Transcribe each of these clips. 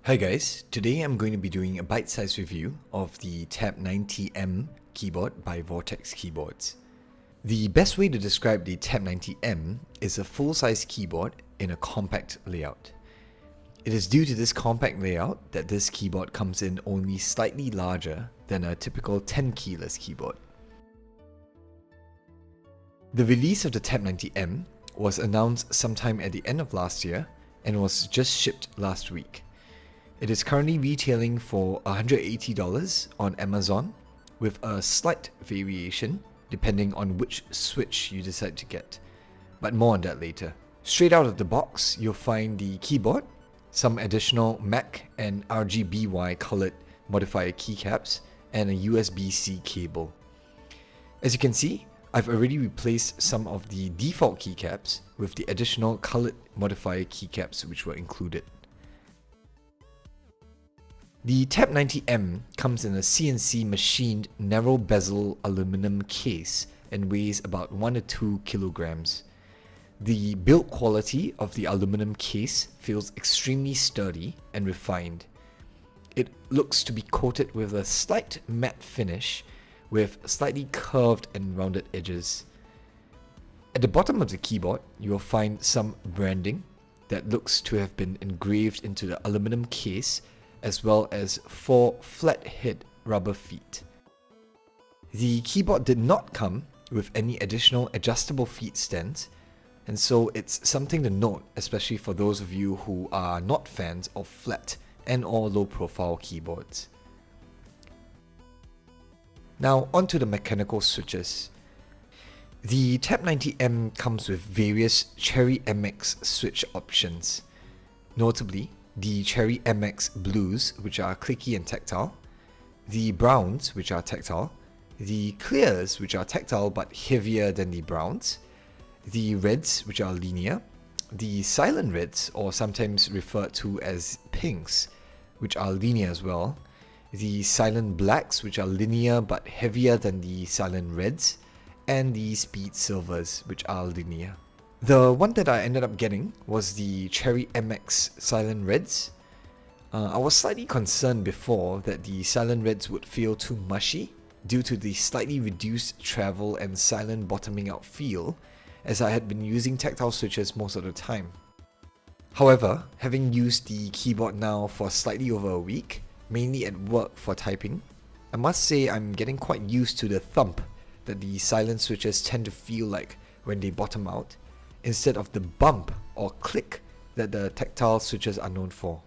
Hi guys, today I'm going to be doing a bite-sized review of the Tab 90M keyboard by Vortex Keyboards. The best way to describe the Tab 90M is a full-size keyboard in a compact layout. It is due to this compact layout that this keyboard comes in only slightly larger than a typical tenkeyless keyboard. The release of the Tab 90M was announced sometime at the end of last year and was just shipped last week. It is currently retailing for $180 on Amazon, with a slight variation depending on which switch you decide to get, but more on that later. Straight out of the box, you'll find the keyboard, some additional MAC and RGBY colored Modifier keycaps, and a USB-C cable. As you can see, I've already replaced some of the default keycaps with the additional colored Modifier keycaps which were included. The Tab 90M comes in a CNC machined narrow bezel aluminum case and weighs about 1 to 2 kilograms. The build quality of the aluminum case feels extremely sturdy and refined. It looks to be coated with a slight matte finish with slightly curved and rounded edges. At the bottom of the keyboard, you will find some branding that looks to have been engraved into the aluminum case, as well as 4 flat-head rubber feet. The keyboard did not come with any additional adjustable feet stands, and so it's something to note, especially for those of you who are not fans of flat and or low-profile keyboards. Now onto the mechanical switches. The Tab 90M comes with various Cherry MX switch options, notably the Cherry MX Blues, which are clicky and tactile, the Browns, which are tactile, the Clears, which are tactile but heavier than the Browns, the Reds, which are linear, the Silent Reds, or sometimes referred to as Pinks, which are linear as well, the Silent Blacks, which are linear but heavier than the Silent Reds, and the Speed Silvers, which are linear. The one that I ended up getting was the Cherry MX Silent Reds. I was slightly concerned before that the Silent Reds would feel too mushy due to the slightly reduced travel and silent bottoming out feel, as I had been using tactile switches most of the time. However, having used the keyboard now for slightly over a week, mainly at work for typing, I must say I'm getting quite used to the thump that the silent switches tend to feel like when they bottom out, instead of the bump or click that the tactile switches are known for.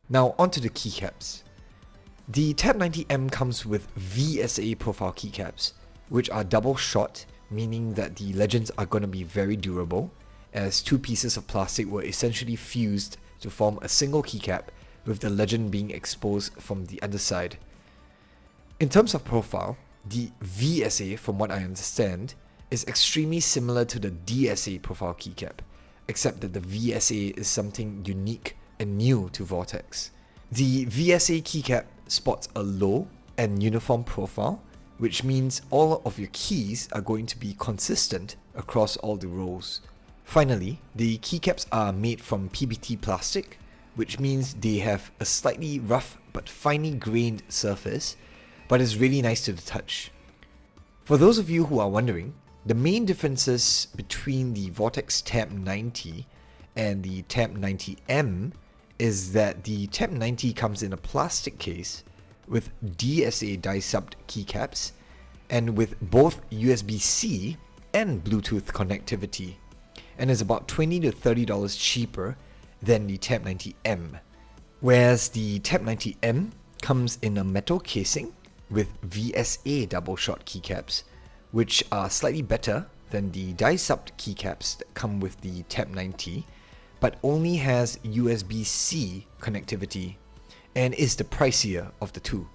Now onto the keycaps. The Tab 90M comes with VSA profile keycaps, which are double shot, meaning that the legends are going to be very durable, as 2 pieces of plastic were essentially fused to form a single keycap, with the legend being exposed from the underside. In terms of profile, the VSA, from what I understand, is extremely similar to the DSA profile keycap, except that the VSA is something unique and new to Vortex. The VSA keycap sports a low and uniform profile, which means all of your keys are going to be consistent across all the rows. Finally, the keycaps are made from PBT plastic, which means they have a slightly rough but finely grained surface, but is really nice to the touch. For those of you who are wondering, the main differences between the Vortex Tab 90 and the Tab 90M is that the Tab 90 comes in a plastic case with DSA die-subbed keycaps and with both USB-C and Bluetooth connectivity, and is about $20 to $30 cheaper than the Tab 90M, whereas the Tab 90M comes in a metal casing with VSA double shot keycaps, which are slightly better than the die-subbed keycaps that come with the Tab 90, but only has USB-C connectivity and is the pricier of the two.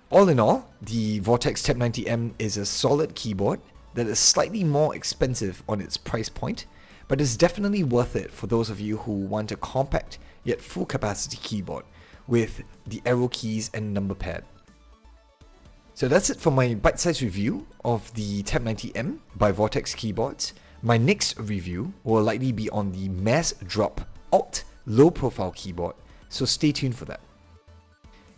All in all, the Vortex Tab 90M is a solid keyboard that is slightly more expensive on its price point, but is definitely worth it for those of you who want a compact yet full capacity keyboard with the arrow keys and number pad. So that's it for my bite-sized review of the Tab 90M by Vortex keyboards. My next review will likely be on the Mass Drop Alt low profile keyboard, so stay tuned for that.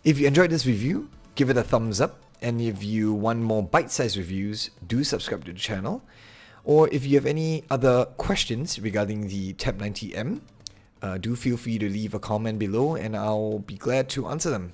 If you enjoyed this review, give it a thumbs up, and if you want more bite-sized reviews, do subscribe to the channel. Or if you have any other questions regarding the Tab 90M, do feel free to leave a comment below and I'll be glad to answer them.